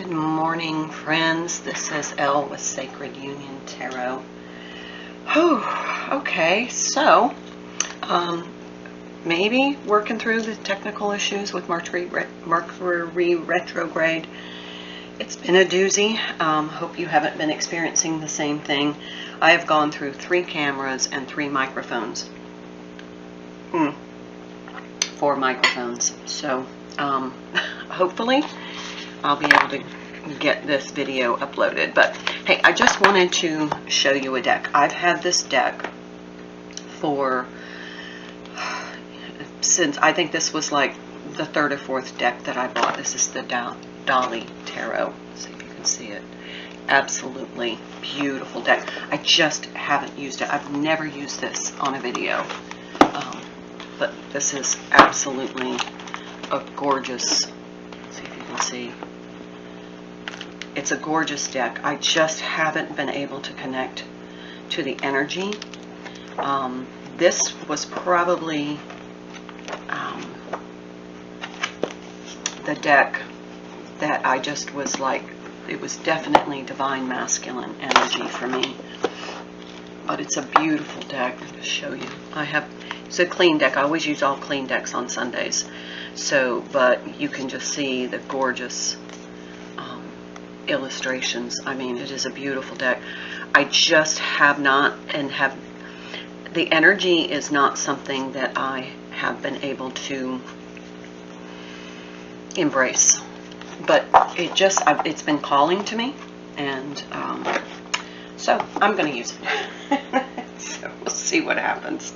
Good morning, friends. This is Elle with Sacred Union Tarot. Okay, so maybe working through the technical issues with Mercury retrograde. It's been a doozy. Hope you haven't been experiencing the same thing. I have gone through 3 cameras and 3 microphones. 4 microphones. So hopefully I'll be able to get this video uploaded. But hey, I just wanted to show you a deck. I've had this deck for since I think this was like the 3rd or 4th deck that I bought. This is the Dolly Tarot. See if you can see it. Absolutely beautiful deck. I just haven't used it. I've never used this on a video. But this is absolutely a gorgeous, see if you can see. It's a gorgeous deck. I just haven't been able to connect to the energy. This was probably the deck that I just was like, it was definitely divine masculine energy for me. But it's a beautiful deck. I'll just show you. It's a clean deck. I always use all clean decks on Sundays. So, but you can just see the gorgeous illustrations. I mean, it is a beautiful deck. I just have not, the energy is not something that I have been able to embrace. But it's been calling to me, and so I'm going to use it. So we'll see what happens.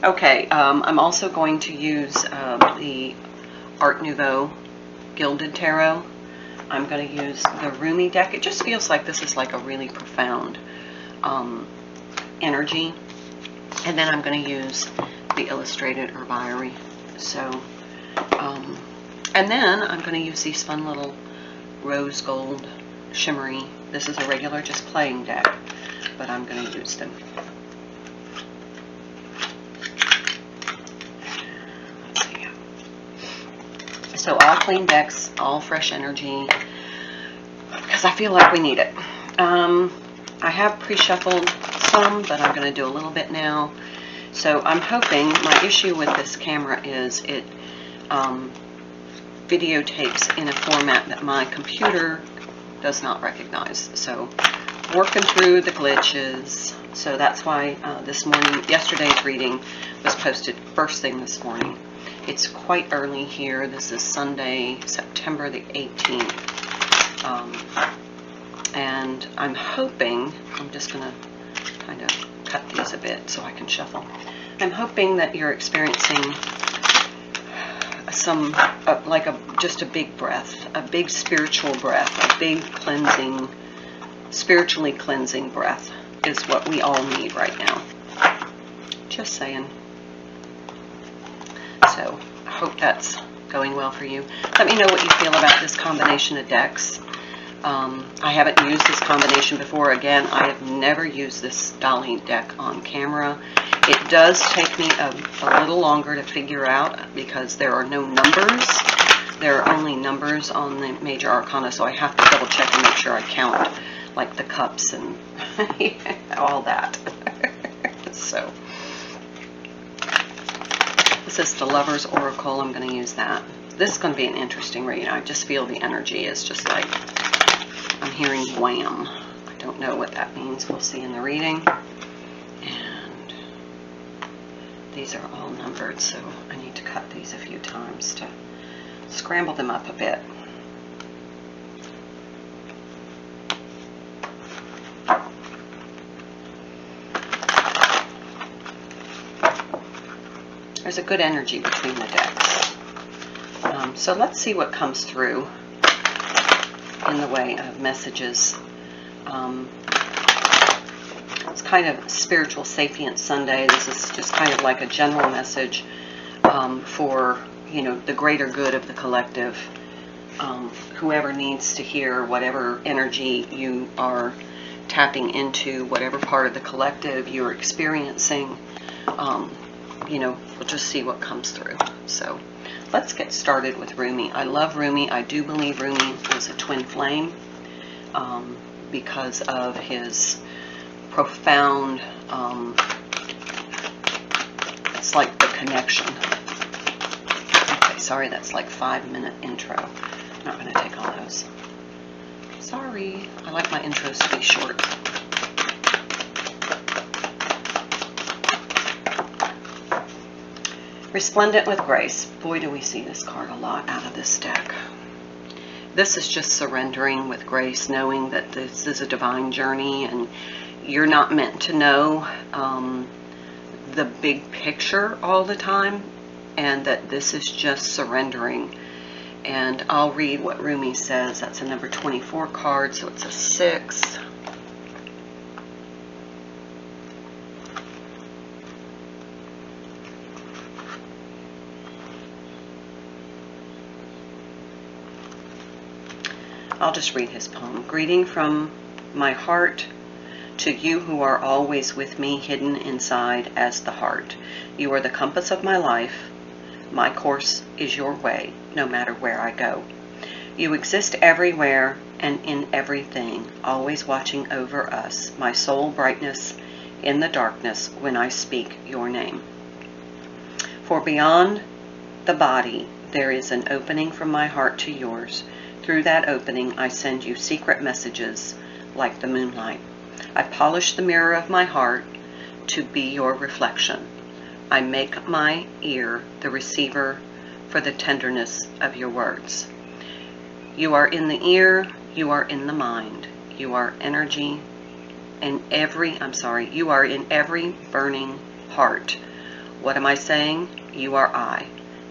Okay, I'm also going to use the Art Nouveau Gilded Tarot. I'm going to use the Roomie deck. It just feels like this is like a really profound energy. And then I'm going to use the Illustrated Herbiary. So, and then I'm going to use these fun little rose gold shimmery. This is a regular just playing deck, but I'm going to use them. So all clean decks, all fresh energy, because I feel like we need it. I have pre-shuffled some, but I'm going to do a little bit now. So I'm hoping, my issue with this camera is it videotapes in a format that my computer does not recognize. So working through the glitches. So that's why yesterday's reading was posted first thing this morning. It's quite early here. This is Sunday, September the 18th. And I'm hoping, I'm just going to kind of cut these a bit so I can shuffle. I'm hoping that you're experiencing some, just a big breath, a big spiritual breath, a big cleansing, spiritually cleansing breath is what we all need right now. Just saying. So, I hope that's going well for you. Let me know what you feel about this combination of decks. I haven't used this combination before. Again, I have never used this Dolly deck on camera. It does take me a little longer to figure out because there are no numbers. There are only numbers on the major arcana, so I have to double check and make sure I count like the cups and all that. So, this is the Lover's Oracle. I'm going to use that. This is going to be an interesting reading. I just feel the energy is just like, I'm hearing Wham. I don't know what that means. We'll see in the reading. And these are all numbered, so I need to cut these a few times to scramble them up a bit. There's a good energy between the decks. So let's see what comes through in the way of messages. It's kind of Spiritual Sapient Sunday. This is just kind of like a general message for, the greater good of the collective. Whoever needs to hear whatever energy you are tapping into, whatever part of the collective you're experiencing, we'll just see what comes through. So let's get started with Roomie. I love Roomie. I do believe Roomie was a twin flame because of his profound, it's like the connection. Okay, sorry, that's like 5-minute intro. I'm not going to take all those. Sorry, I like my intros to be short. Resplendent with Grace. Boy, do we see this card a lot out of this deck. This is just surrendering with grace, knowing that this is a divine journey and you're not meant to know the big picture all the time, and that this is just surrendering. And I'll read what Roomie says. That's a number 24 card, so it's a 6. I'll just read his poem. Greeting from my heart to you who are always with me, hidden inside as the heart. You are the compass of my life. My course is your way, no matter where I go. You exist everywhere and in everything, always watching over us, my sole brightness in the darkness when I speak your name. For beyond the body, there is an opening from my heart to yours. Through that opening, I send you secret messages like the moonlight. I polish the mirror of my heart to be your reflection. I make my ear the receiver for the tenderness of your words. You are in the ear, you are in the mind. You are energy in you are in every burning heart. What am I saying? You are I.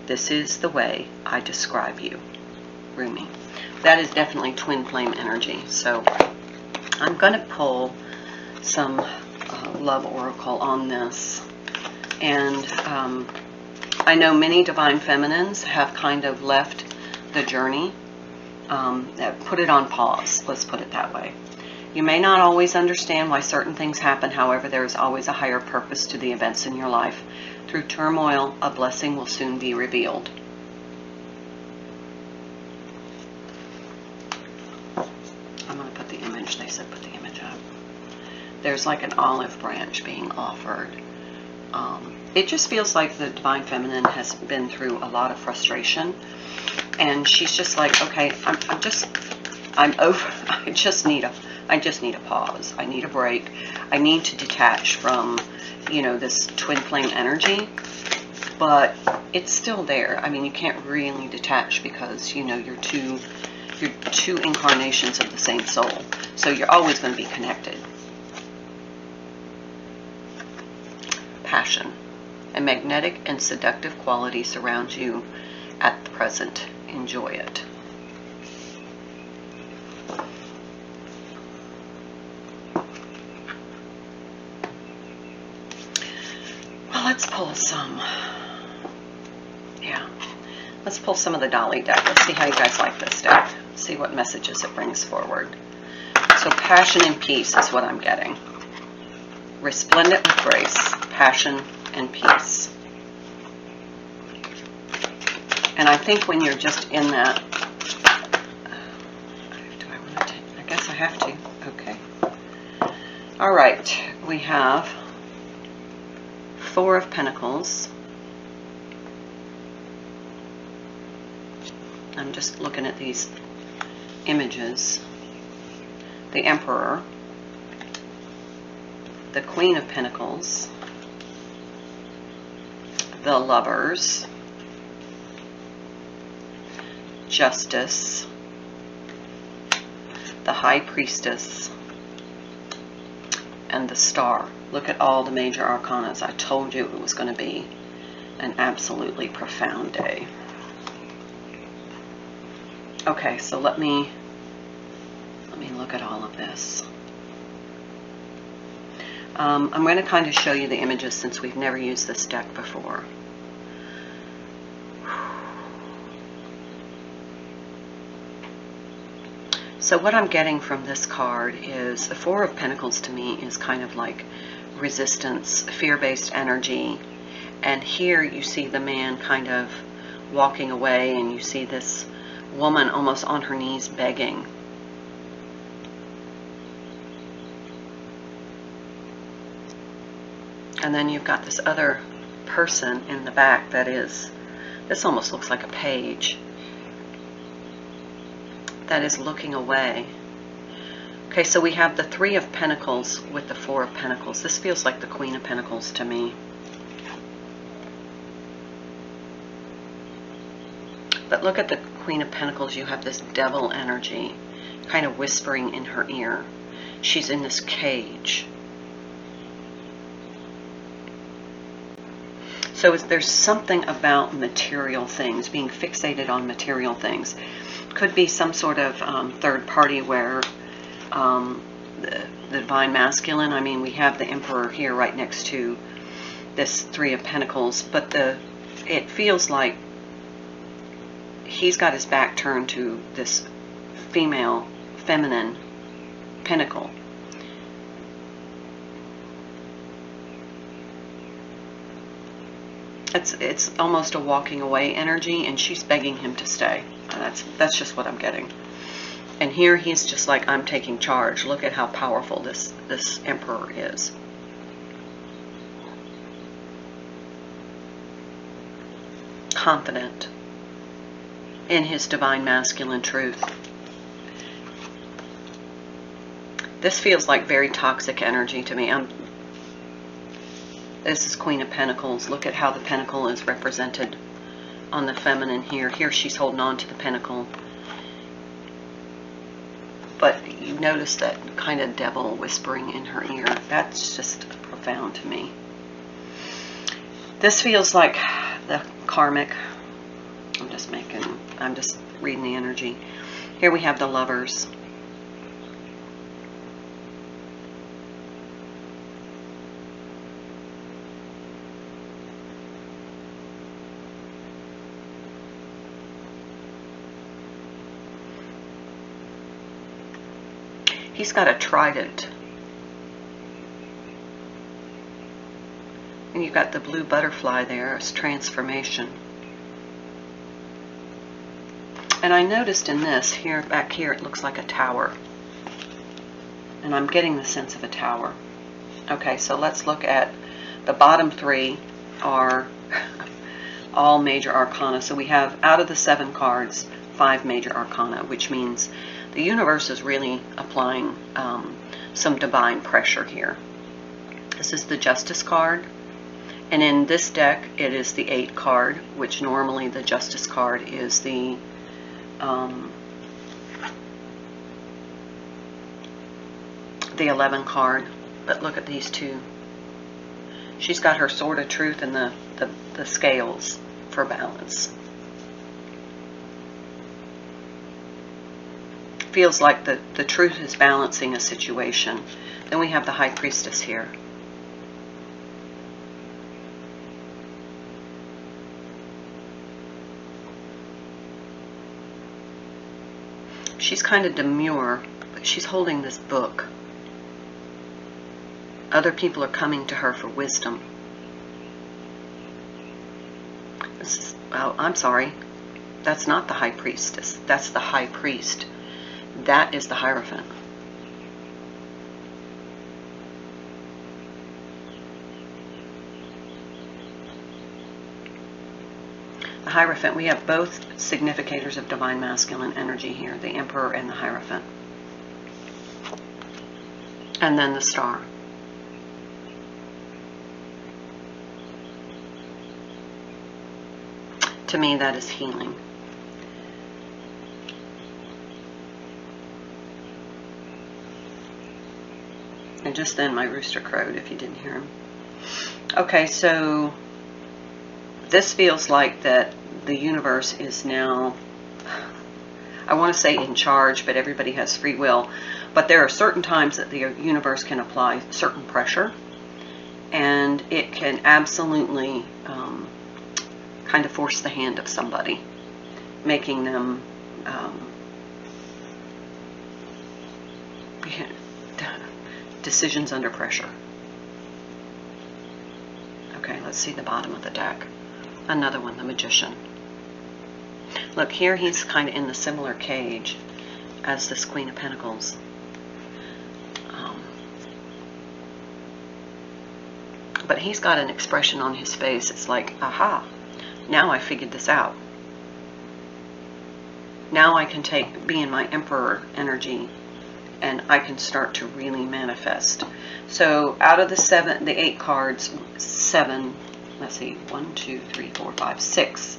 This is the way I describe you. Roomie. That is definitely twin flame energy. So I'm going to pull some love oracle on this. And I know many divine feminines have kind of left the journey, put it on pause. Let's put it that way. You may not always understand why certain things happen. However, there is always a higher purpose to the events in your life. Through turmoil, a blessing will soon be revealed. I'm going to put the image. They said put the image up. There's like an olive branch being offered. It just feels like the Divine Feminine has been through a lot of frustration. And she's just like, okay, I'm over. I just need a pause. I need a break. I need to detach from, this twin flame energy. But it's still there. I mean, you can't really detach because, you're two incarnations of the same soul. So you're always going to be connected. Passion. A magnetic and seductive quality surrounds you at the present. Enjoy it. Well, let's pull some. Let's pull some of the Dolly Deck. Let's see how you guys like this deck. See what messages it brings forward. So passion and peace is what I'm getting. Resplendent with grace, passion and peace. And I think when you're just in that, do I want to take, I guess I have to. Okay. All right. We have 4 of Pentacles. I'm just looking at these images. The Emperor, the Queen of Pentacles, the Lovers, Justice, the High Priestess, and the Star. Look at all the major arcanas. I told you it was going to be an absolutely profound day. Okay, so let me look at all of this. I'm going to kind of show you the images since we've never used this deck before. So what I'm getting from this card is the 4 of Pentacles to me is kind of like resistance, fear-based energy. And here you see the man kind of walking away, and you see this woman almost on her knees begging. And then you've got this other person in the back that is, this almost looks like a page, that is looking away. Okay, so we have the Three of Pentacles with the Four of Pentacles. This feels like the Queen of Pentacles to me. But look at the Queen of Pentacles. You have this devil energy kind of whispering in her ear. She's in this cage. So there's something about material things, being fixated on material things. Could be some sort of third party where the Divine Masculine, I mean, we have the Emperor here right next to this Three of Pentacles, but it feels like he's got his back turned to this female, feminine pentacle. It's almost a walking away energy, and she's begging him to stay. That's just what I'm getting. And here he's just like, I'm taking charge. Look at how powerful this Emperor is. Confident in his Divine Masculine truth. This feels like very toxic energy to me. This is Queen of Pentacles. Look at how the pentacle is represented on the feminine here. Here she's holding on to the pentacle. But you notice that kind of devil whispering in her ear. That's just profound to me. This feels like the karmic. I'm just reading the energy. Here we have the Lovers. He's got a trident. And you've got the blue butterfly there as transformation. And I noticed in this, here, back here, it looks like a tower. And I'm getting the sense of a tower. Okay, so let's look at the bottom three are all major arcana. So we have, out of the 7 cards, 5 major arcana, which means the universe is really applying some divine pressure here. This is the Justice card. And in this deck, it is the 8 card, which normally the Justice card is the 11 card. But look at these two. She's got her sword of truth and the scales for balance. Feels like the truth is balancing a situation. Then we have the High Priestess here. She's kind of demure, but she's holding this book. Other people are coming to her for wisdom. Well, I'm sorry. That's not the High Priestess. That's the High Priest. That is the Hierophant. The Hierophant, we have both significators of Divine Masculine energy here, the Emperor and the Hierophant. And then the Star. To me, that is healing. And just then my rooster crowed, if you didn't hear him. Okay, so this feels like that the universe is now, I want to say in charge, but everybody has free will. But there are certain times that the universe can apply certain pressure, and it can absolutely kind of force the hand of somebody, making them decisions under pressure. Okay, let's see the bottom of the deck. Another one, the Magician. Look, here he's kind of in the similar cage as this Queen of Pentacles. But he's got an expression on his face. It's like, aha, now I figured this out. Now I can be in my Emperor energy, and I can start to really manifest. So out of the 8 cards, 7, let's see, 1, 2, 3, 4, 5, 6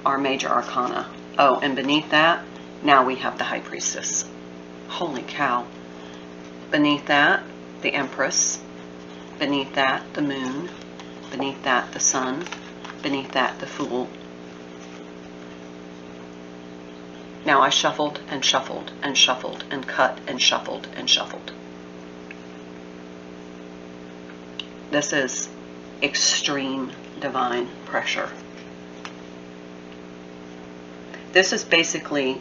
are major arcana. Oh, and beneath that, now we have the High Priestess. Holy cow. Beneath that, the Empress. Beneath that, the Moon. Beneath that, the Sun. Beneath that, the Fool. Now I shuffled and shuffled and shuffled and cut and shuffled and shuffled. This is extreme divine pressure. This is basically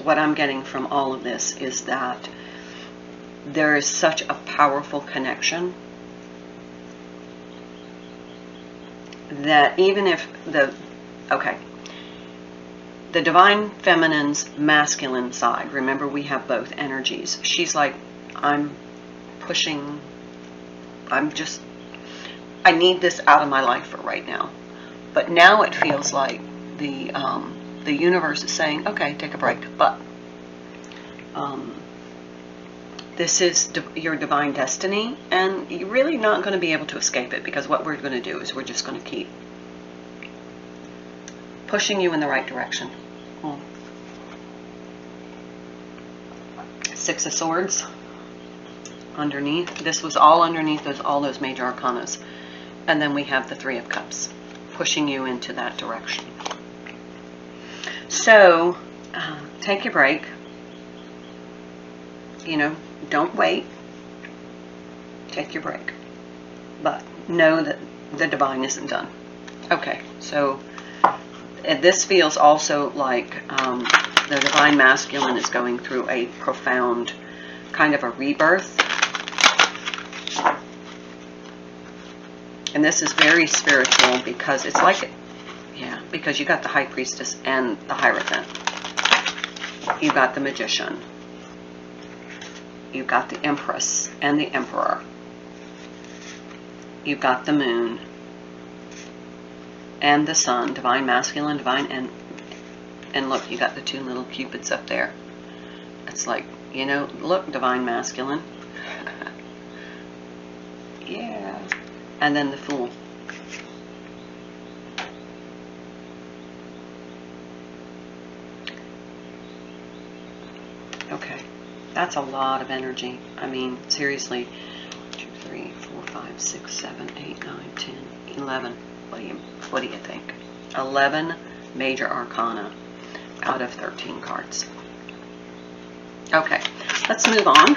what I'm getting from all of this is that there is such a powerful connection that even if the divine feminine's masculine side, remember we have both energies, she's like, I'm pushing, I need this out of my life for right now. But now it feels like the universe is saying, okay, take a break. But this is your divine destiny, and you're really not going to be able to escape it, because what we're going to do is we're just going to keep pushing you in the right direction. 6 of Swords underneath. This was all underneath all those major arcanas. And then we have the 3 of Cups pushing you into that direction. So take your break. You know, don't wait. Take your break. But know that the divine isn't done. Okay, so this feels also like the divine masculine is going through a profound kind of a rebirth. And this is very spiritual because it's like, because you got the High Priestess and the Hierophant. You got the Magician. You've got the Empress and the Emperor. You've got the Moon and the Sun, divine masculine, divine, and look, you got the 2 little cupids up there. It's like, you know, look, divine masculine. Yeah. And then the Fool. Okay. That's a lot of energy. I mean, seriously. 2, 3, 4, 5, 6, 7, 8, 9, 10, 11. What do you think? 11 major arcana out of 13 cards. Okay, let's move on.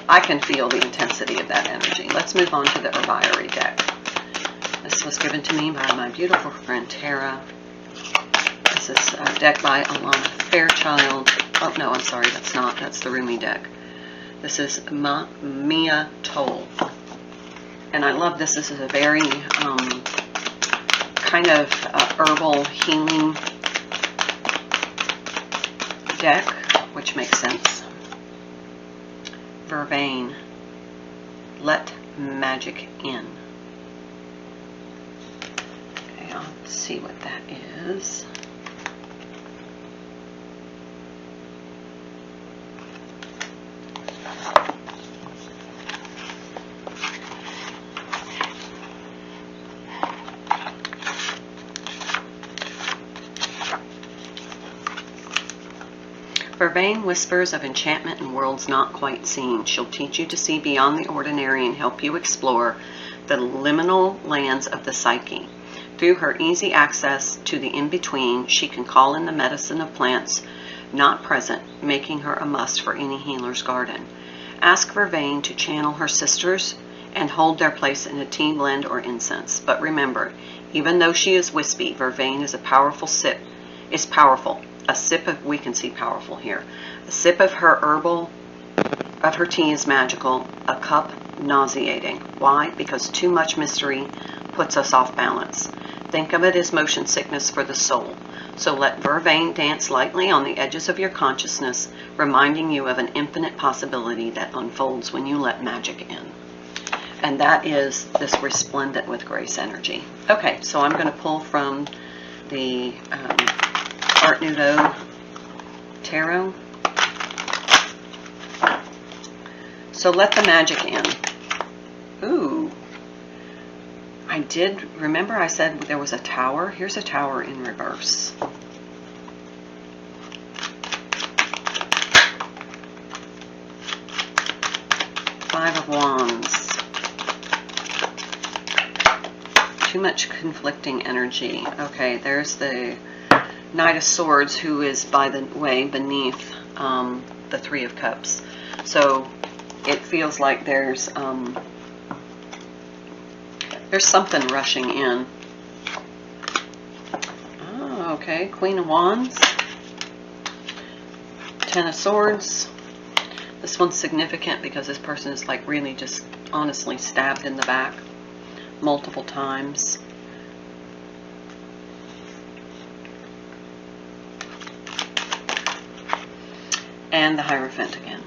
I can feel the intensity of that energy. Let's move on to the Vervain deck. This was given to me by my beautiful friend Tara. This is a deck by Alana Fairchild. Oh, no, I'm sorry, that's not. That's the Roomie deck. This is Mia Toll. And I love this. This is a very kind of herbal healing deck, which makes sense. Vervain, let magic in. Okay, I'll see what that is. Vervain whispers of enchantment in worlds not quite seen. She'll teach you to see beyond the ordinary and help you explore the liminal lands of the psyche. Through her easy access to the in-between, she can call in the medicine of plants not present, making her a must for any healer's garden. Ask Vervain to channel her sisters and hold their place in a tea blend or incense. But remember, even though she is wispy, Vervain is powerful. A sip of, we can see powerful here. A sip of her tea is magical. A cup, nauseating. Why? Because too much mystery puts us off balance. Think of it as motion sickness for the soul. So let Vervain dance lightly on the edges of your consciousness, reminding you of an infinite possibility that unfolds when you let magic in. And that is this resplendent with grace energy. Okay, so I'm going to pull from the Art Nouveau Tarot. So let the magic in. Ooh. I did, remember I said there was a tower? Here's a tower in reverse. Five of Wands. Too much conflicting energy. Okay, there's the Knight of Swords, who is, by the way, beneath the Three of Cups. So it feels like there's something rushing in. Oh, okay. Queen of Wands. Ten of Swords. This one's significant because this person is like really just honestly stabbed in the back multiple times. And the Hierophant again.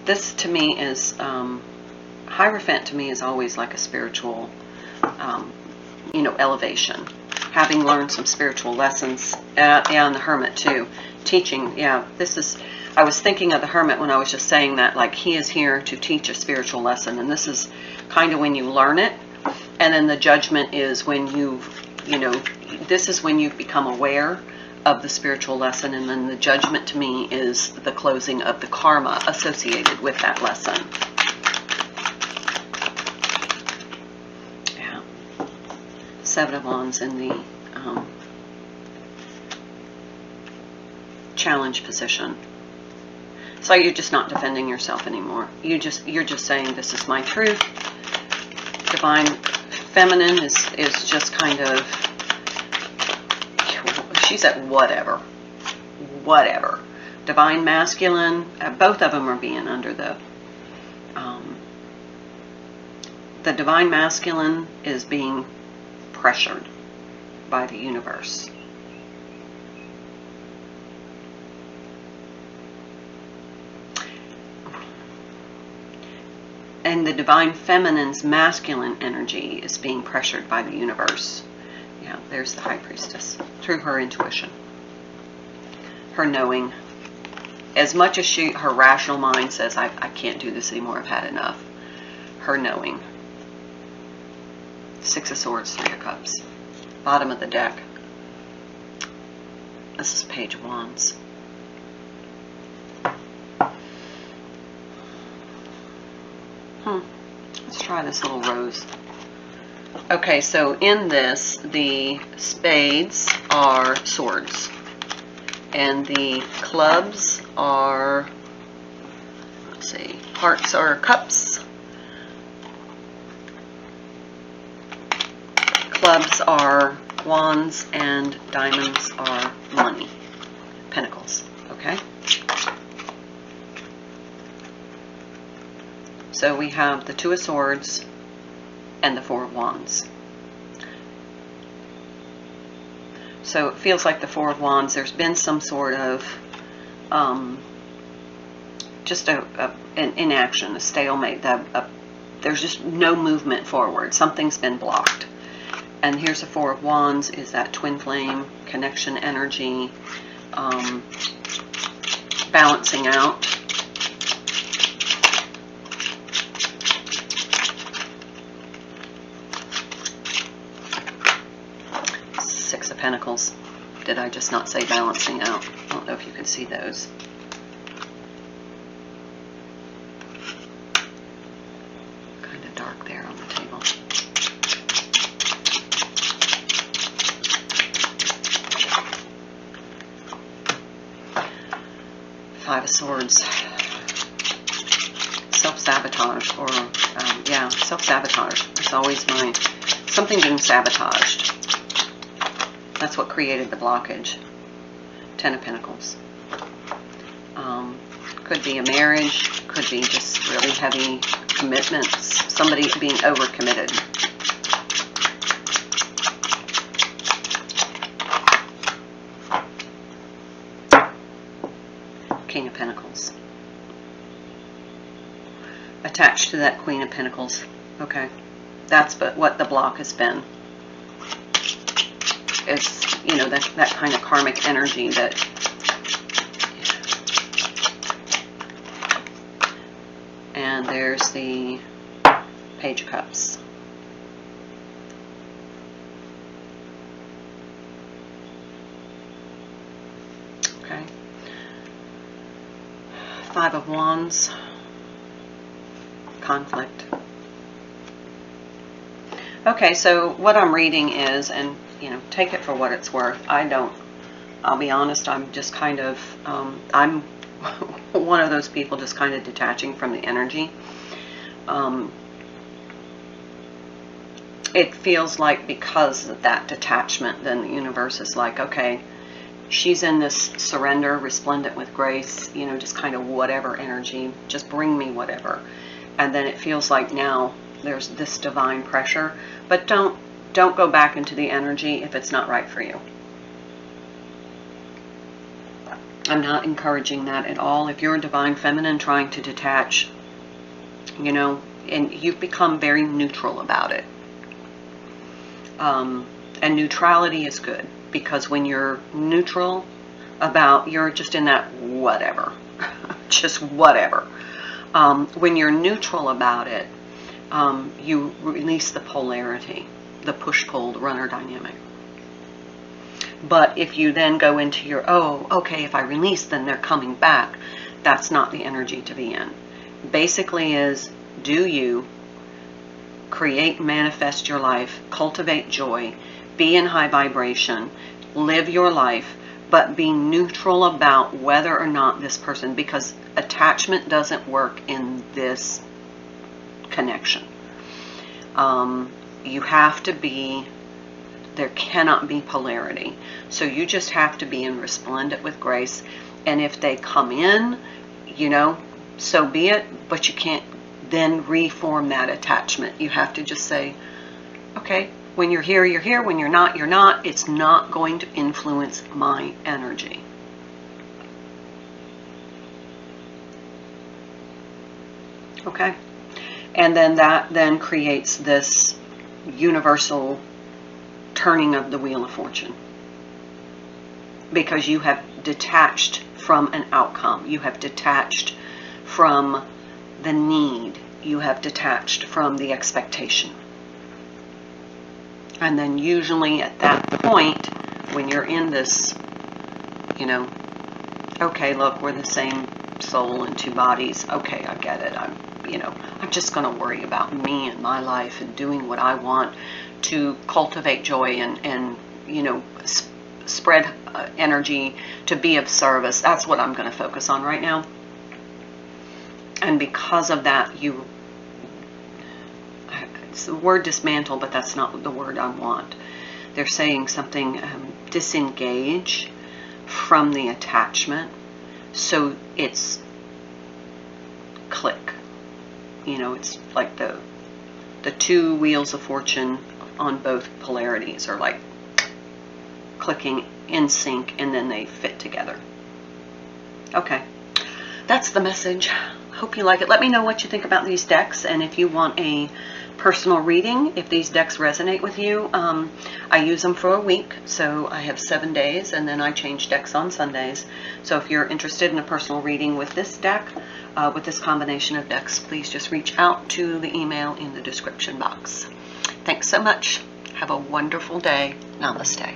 This to me is Hierophant to me is always like a spiritual, elevation. Having learned some spiritual lessons, and the Hermit too, teaching. Yeah, this is. I was thinking of the Hermit when I was just saying that, like he is here to teach a spiritual lesson, and this is kind of when you learn it, and then the Judgment is when this is when you've become aware of the spiritual lesson, and then the Judgment to me is the closing of the karma associated with that lesson. Seven of Wands in the challenge position. So you're just not defending yourself anymore. You're just saying, this is my truth. Divine Feminine is just kind of, she's at whatever. Divine Masculine, both of them are being under the Divine Masculine is being pressured by the universe. And the Divine Feminine's masculine energy is being pressured by the universe. Yeah, there's the High Priestess. Through her intuition. Her knowing. As much as her rational mind says, I can't do this anymore, I've had enough. Her knowing. Six of Swords, Three of Cups. Bottom of the deck. This is Page of Wands. Let's try this little rose. Okay, so in this, the spades are swords. And the clubs are, let's see, hearts are cups. Clubs are wands, and diamonds are money. Pentacles, okay? So we have the Two of Swords and the Four of Wands. So it feels like the Four of Wands, there's been some sort of just an inaction, a stalemate. There's just no movement forward. Something's been blocked. And here's the Four of Wands, is that twin flame connection energy, balancing out. Six of Pentacles. Did I just not say balancing out? I don't know if you can see those. Kind of dark there on the table. Five of Swords. Self-sabotage, or yeah, self-sabotage. It's always something being sabotaged. That's what created the blockage. Ten of Pentacles. Could be a marriage, could be just really heavy commitments, somebody being overcommitted. King of Pentacles. Attached to that Queen of Pentacles. Okay. That's what the block has been. It's, you know, that kind of karmic energy that... And there's the Page of Cups. Okay. Five of Wands. Conflict. Okay, so what I'm reading is, and you know, take it for what it's worth. I'll be honest, I'm just kind of, I'm one of those people just kind of detaching from the energy. It feels like because of that detachment, then the universe is like, okay, she's in this surrender, resplendent with grace, you know, just kind of whatever energy, just bring me whatever. And then it feels like now there's this divine pressure, but don't go back into the energy if it's not right for you. I'm not encouraging that at all. If you're a divine feminine trying to detach, you know, and you've become very neutral about it. And neutrality is good, because when you're neutral about, you're just in that whatever, just whatever. When you're neutral about it, you release the polarity, the push-pull, the runner dynamic. But if you then go into your, oh, okay, if I release, then they're coming back, that's not the energy to be in. Basically is, do you create, manifest your life, cultivate joy, be in high vibration, live your life, but be neutral about whether or not this person, because attachment doesn't work in this connection. You have to be, there cannot be polarity. So you just have to be in resplendent with grace. And if they come in, you know, so be it, but you can't then reform that attachment. You have to just say, okay, when you're here, you're here. When you're not, you're not. It's not going to influence my energy. Okay? And then that then creates this universal turning of the Wheel of Fortune. Because you have detached from an outcome. You have detached from the need. You have detached from the expectation. And then usually at that point, when you're in this, you know, okay, look, we're the same soul in two bodies. Okay, I get it. I'm just going to worry about me and my life and doing what I want to cultivate joy and you know, spread energy to be of service. That's what I'm going to focus on right now. And because of that, it's the word dismantle, but that's not the word I want. They're saying something, disengage from the attachment. So it's click. You know, it's like the two wheels of fortune on both polarities are like clicking in sync, and then they fit together. Okay, that's the message. Hope you like it. Let me know what you think about these decks, and if you want a personal reading, if these decks resonate with you. I use them for a week, so I have 7 days, and then I change decks on Sundays. So if you're interested in a personal reading with this deck, with this combination of decks, please just reach out to the email in the description box. Thanks so much. Have a wonderful day. Namaste.